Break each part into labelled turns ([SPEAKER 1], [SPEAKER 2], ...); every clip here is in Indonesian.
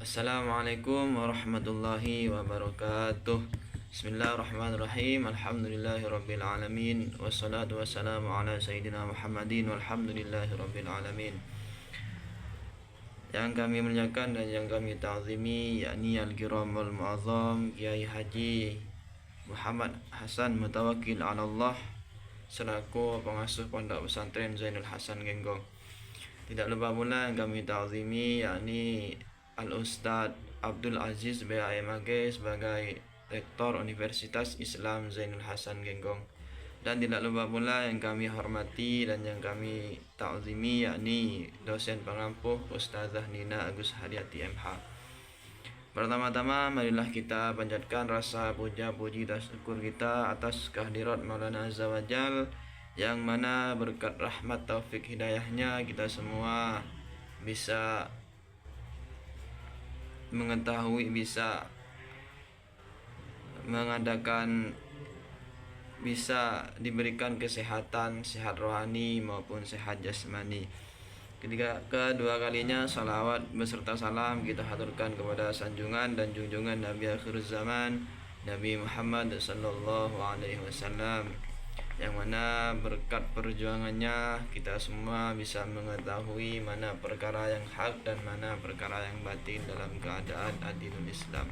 [SPEAKER 1] Assalamualaikum warahmatullahi wabarakatuh. Bismillahirrahmanirrahim. Alhamdulillahirabbil alamin. Wassalatu wassalamu ala sayyidina Muhammadin walhamdulillahirabbil alamin. Yang kami muliakan dan yang kami ta'zimi, yakni Al-Kiramul Mu'azzam Kiai Haji Muhammad Hasan Mutawakkil 'ala Allah selaku pengasuh Pondok Pesantren Zainul Hasan Genggong. Tidak lupa pula yang kami ta'zimi, yakni Al-Ustadz Abdul Aziz BAMAG sebagai Rektor Universitas Islam Zainul Hasan Genggong. Dan tidak lupa pula yang kami hormati dan yang kami ta'zimi, yakni dosen pengampuh Ustazah Nina Agus Haryati MH. Pertama-tama marilah kita panjatkan rasa puja puji dan syukur kita atas kehadirat Maulana Azza wa Jal, yang mana berkat rahmat taufik hidayahnya kita semua bisa mengetahui, bisa mengadakan, bisa diberikan kesehatan, sehat rohani maupun sehat jasmani. Kedua kalinya salawat beserta salam kita haturkan kepada sanjungan dan junjungan Nabi akhir zaman, Nabi Muhammad sallallahu alaihi wasallam, yang mana berkat perjuangannya kita semua bisa mengetahui mana perkara yang hak dan mana perkara yang batin dalam keadaan adilul Islam.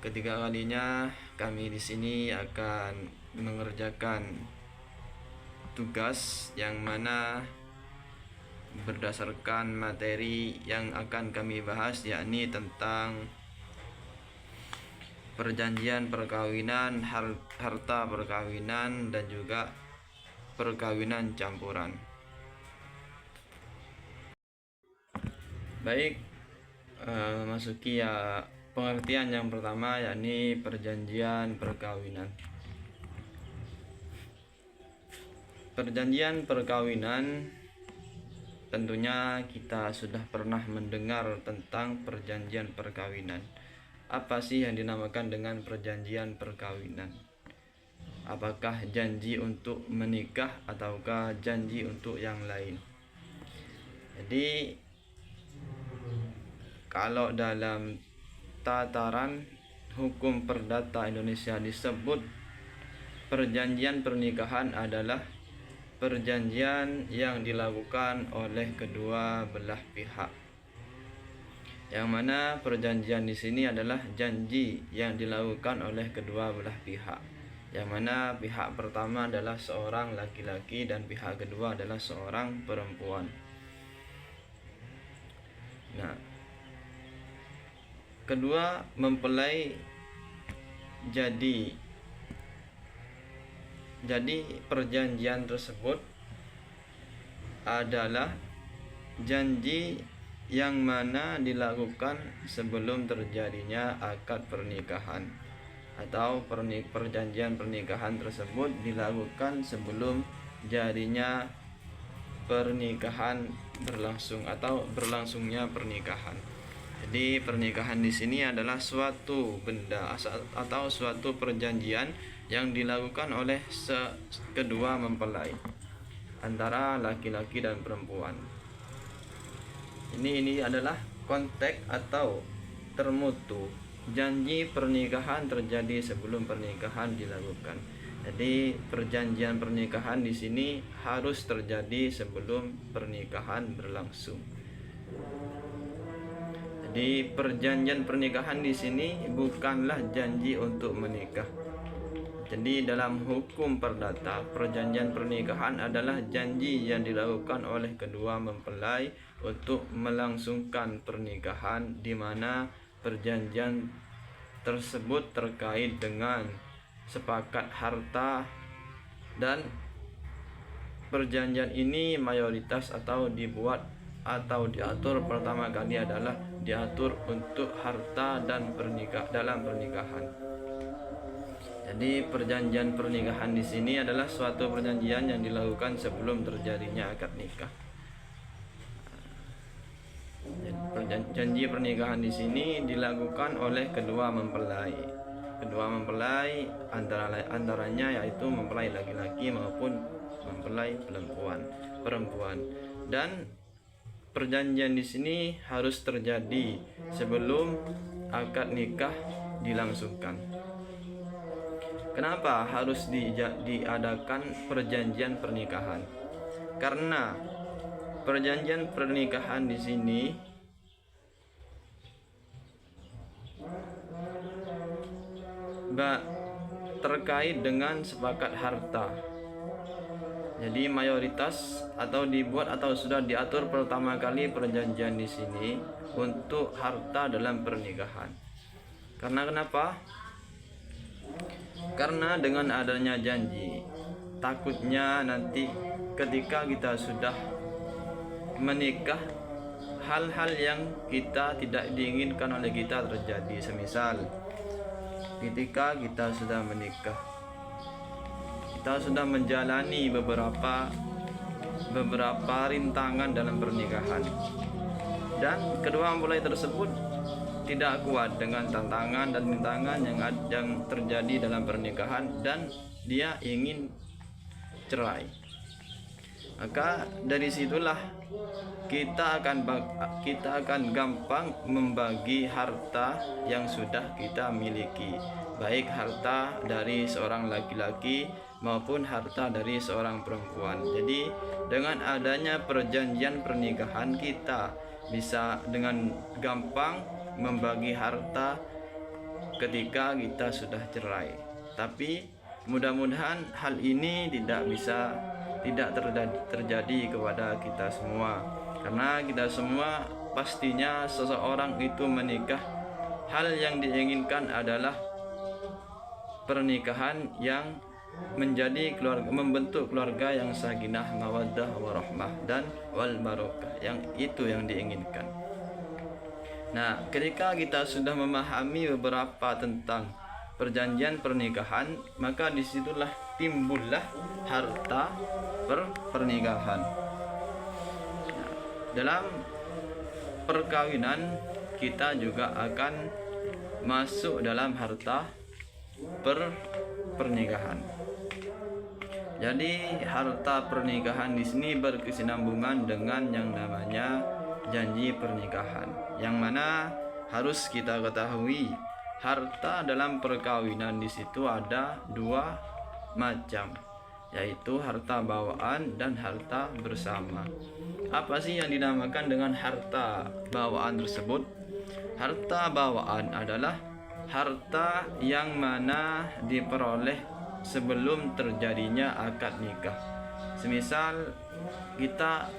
[SPEAKER 1] Ketiga kalinya kami di sini akan mengerjakan tugas yang mana berdasarkan materi yang akan kami bahas, yakni tentang perjanjian perkawinan, harta perkawinan, dan juga perkawinan campuran. Baik, masuki ya pengertian yang pertama, yakni perjanjian perkawinan. Perjanjian perkawinan, tentunya kita sudah pernah mendengar tentang perjanjian perkawinan. Apa sih yang dinamakan dengan perjanjian perkawinan? Apakah janji untuk menikah ataukah janji untuk yang lain? Jadi kalau dalam tataran hukum perdata Indonesia disebut perjanjian pernikahan adalah perjanjian yang dilakukan oleh kedua belah pihak, yang mana perjanjian di sini adalah janji yang dilakukan oleh kedua belah pihak, yang mana pihak pertama adalah seorang laki-laki dan pihak kedua adalah seorang perempuan. Nah, kedua mempelai jadi perjanjian tersebut adalah janji yang mana dilakukan sebelum terjadinya akad pernikahan, atau perjanjian pernikahan tersebut dilakukan sebelum jadinya pernikahan berlangsung atau berlangsungnya pernikahan. Jadi pernikahan di sini adalah suatu benda atau suatu perjanjian yang dilakukan oleh kedua mempelai antara laki-laki dan perempuan. Ini adalah konteks atau termutu janji pernikahan terjadi sebelum pernikahan dilakukan. Jadi perjanjian pernikahan di sini harus terjadi sebelum pernikahan berlangsung. Jadi perjanjian pernikahan di sini bukanlah janji untuk menikah. Jadi dalam hukum perdata, perjanjian pernikahan adalah janji yang dilakukan oleh kedua mempelai untuk melangsungkan pernikahan, di mana perjanjian tersebut terkait dengan sepakat harta, dan perjanjian ini mayoritas atau dibuat atau diatur pertama kali adalah diatur untuk harta dan dalam pernikahan. Jadi perjanjian pernikahan di sini adalah suatu perjanjian yang dilakukan sebelum terjadinya akad nikah. Janji pernikahan di sini dilakukan oleh kedua mempelai. Kedua mempelai antaranya yaitu mempelai laki-laki maupun mempelai perempuan. Dan perjanjian di sini harus terjadi sebelum akad nikah dilangsungkan. Kenapa harus diadakan perjanjian pernikahan? Karena perjanjian pernikahan di sini terkait dengan sepakat harta. Jadi mayoritas atau dibuat atau sudah diatur pertama kali perjanjian di sini untuk harta dalam pernikahan. Karena kenapa? Karena dengan adanya janji, takutnya nanti ketika kita sudah menikah, hal-hal yang kita tidak diinginkan oleh kita terjadi. Semisal ketika kita sudah menikah, kita sudah menjalani beberapa rintangan dalam pernikahan, dan kedua mempelai tersebut tidak kuat dengan tantangan dan rintangan yang terjadi dalam pernikahan, dan dia ingin cerai. Maka dari situlah kita akan gampang membagi harta yang sudah kita miliki, baik harta dari seorang laki-laki maupun harta dari seorang perempuan. Jadi dengan adanya perjanjian pernikahan, kita bisa dengan gampang membagi harta ketika kita sudah cerai. Tapi mudah-mudahan hal ini tidak terjadi kepada kita semua, karena kita semua pastinya seseorang itu menikah, hal yang diinginkan adalah pernikahan yang menjadi keluarga, membentuk keluarga yang sakinah, mawaddah, warahmah dan wal barokah, yang itu yang diinginkan. Nah, ketika kita sudah memahami beberapa tentang perjanjian pernikahan, maka disitulah timbullah harta pernikahan. Nah, dalam perkawinan kita juga akan masuk dalam harta pernikahan. Jadi harta pernikahan di sini berkesinambungan dengan yang namanya janji pernikahan, yang mana harus kita ketahui harta dalam perkawinan di situ ada dua macam, yaitu harta bawaan dan harta bersama. Apa sih yang dinamakan dengan harta bawaan tersebut? Harta bawaan adalah harta yang mana diperoleh sebelum terjadinya akad nikah. Semisal kita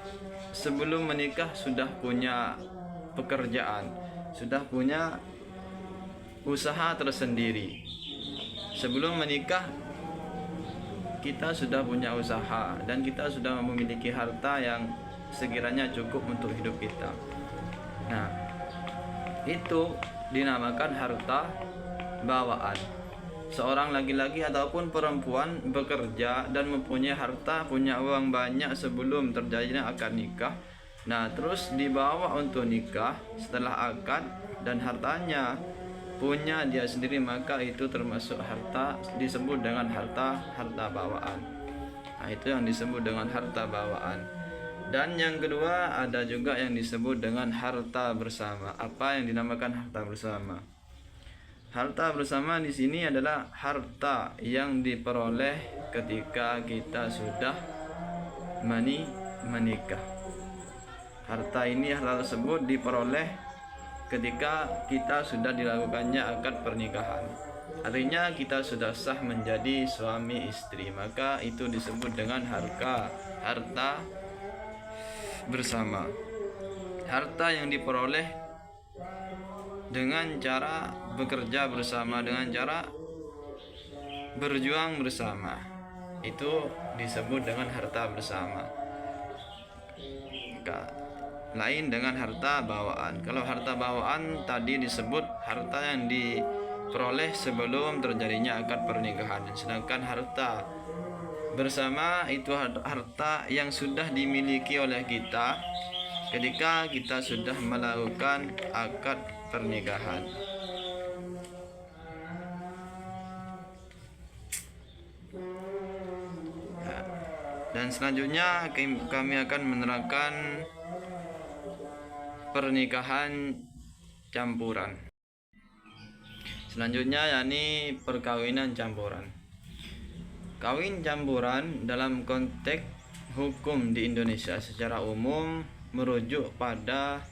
[SPEAKER 1] sebelum menikah sudah punya pekerjaan, sudah punya usaha tersendiri. Sebelum menikah kita sudah punya usaha dan kita sudah memiliki harta yang sekiranya cukup untuk hidup kita. Nah, itu dinamakan harta bawaan. Seorang laki-laki ataupun perempuan bekerja dan mempunyai harta, punya uang banyak sebelum terjadinya akad nikah. Nah, terus dibawa untuk nikah setelah akad dan hartanya punya dia sendiri, maka itu termasuk harta, disebut dengan harta bawaan. Nah, itu yang disebut dengan harta bawaan. Dan yang kedua ada juga yang disebut dengan harta bersama. Apa yang dinamakan harta bersama? Harta bersama di sini adalah harta yang diperoleh ketika kita sudah menikah. Harta ini, harta tersebut diperoleh ketika kita sudah dilakukannya akad pernikahan. Artinya kita sudah sah menjadi suami istri, maka itu disebut dengan harta bersama. Harta yang diperoleh dengan cara bekerja bersama, dengan cara berjuang bersama, itu disebut dengan harta bersama. Lain dengan harta bawaan. Kalau harta bawaan tadi disebut harta yang diperoleh sebelum terjadinya akad pernikahan, sedangkan harta bersama itu harta yang sudah dimiliki oleh kita ketika kita sudah melakukan akad pernikahan. Dan selanjutnya kami akan menerangkan pernikahan campuran. Selanjutnya yakni perkawinan campuran. Kawin campuran dalam konteks hukum di Indonesia secara umum merujuk pada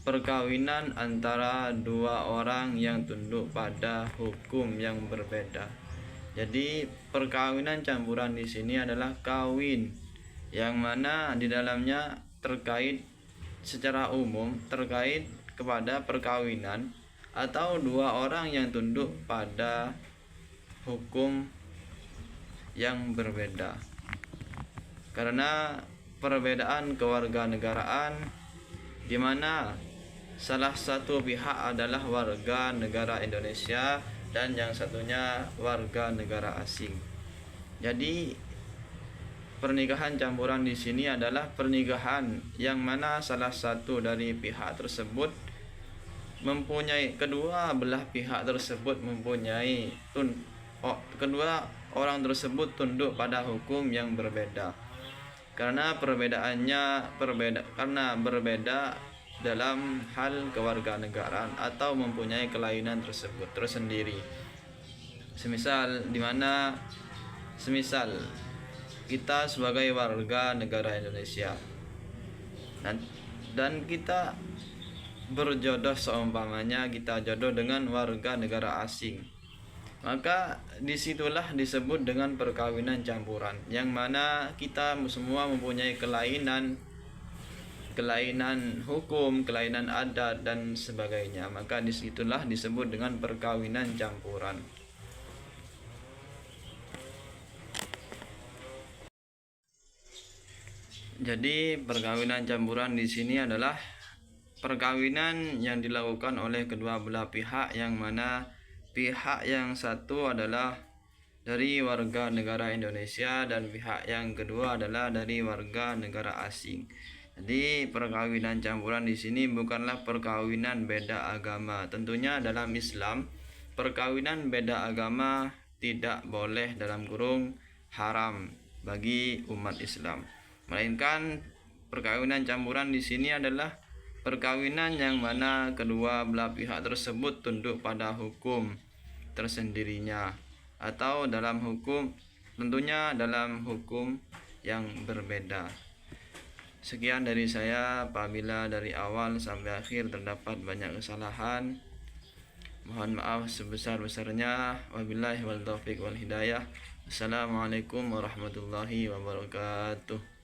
[SPEAKER 1] perkawinan antara dua orang yang tunduk pada hukum yang berbeda. Jadi perkawinan campuran di sini adalah kawin yang mana di dalamnya terkait secara umum terkait kepada perkawinan atau dua orang yang tunduk pada hukum yang berbeda. Karena perbedaan kewarganegaraan di mana salah satu pihak adalah warga negara Indonesia dan yang satunya warga negara asing. Jadi pernikahan campuran di sini adalah pernikahan yang mana salah satu dari pihak tersebut mempunyai kedua belah pihak tersebut mempunyai kedua orang tersebut tunduk pada hukum yang berbeda. Karena berbeda dalam hal kewarganegaraan atau mempunyai kelainan tersebut tersendiri. Semisal kita sebagai warga negara Indonesia dan kita berjodoh, seumpamanya kita jodoh dengan warga negara asing, maka disitulah disebut dengan perkawinan campuran, yang mana kita semua mempunyai kelainan hukum, kelainan adat dan sebagainya, maka disitulah disebut dengan perkawinan campuran. Jadi perkawinan campuran di sini adalah perkawinan yang dilakukan oleh kedua belah pihak, yang mana pihak yang satu adalah dari warga negara Indonesia dan pihak yang kedua adalah dari warga negara asing. Jadi perkawinan campuran di sini bukanlah perkawinan beda agama. Tentunya dalam Islam perkawinan beda agama tidak boleh, dalam kurung haram bagi umat Islam. Melainkan perkawinan campuran di sini adalah perkawinan yang mana kedua belah pihak tersebut tunduk pada hukum tersendirinya atau tentunya dalam hukum yang berbeda. Sekian dari saya. Apabila dari awal sampai akhir terdapat banyak kesalahan, mohon maaf sebesar-besarnya. Wabillahi wal taufiq wal hidayah. Assalamualaikum warahmatullahi wabarakatuh.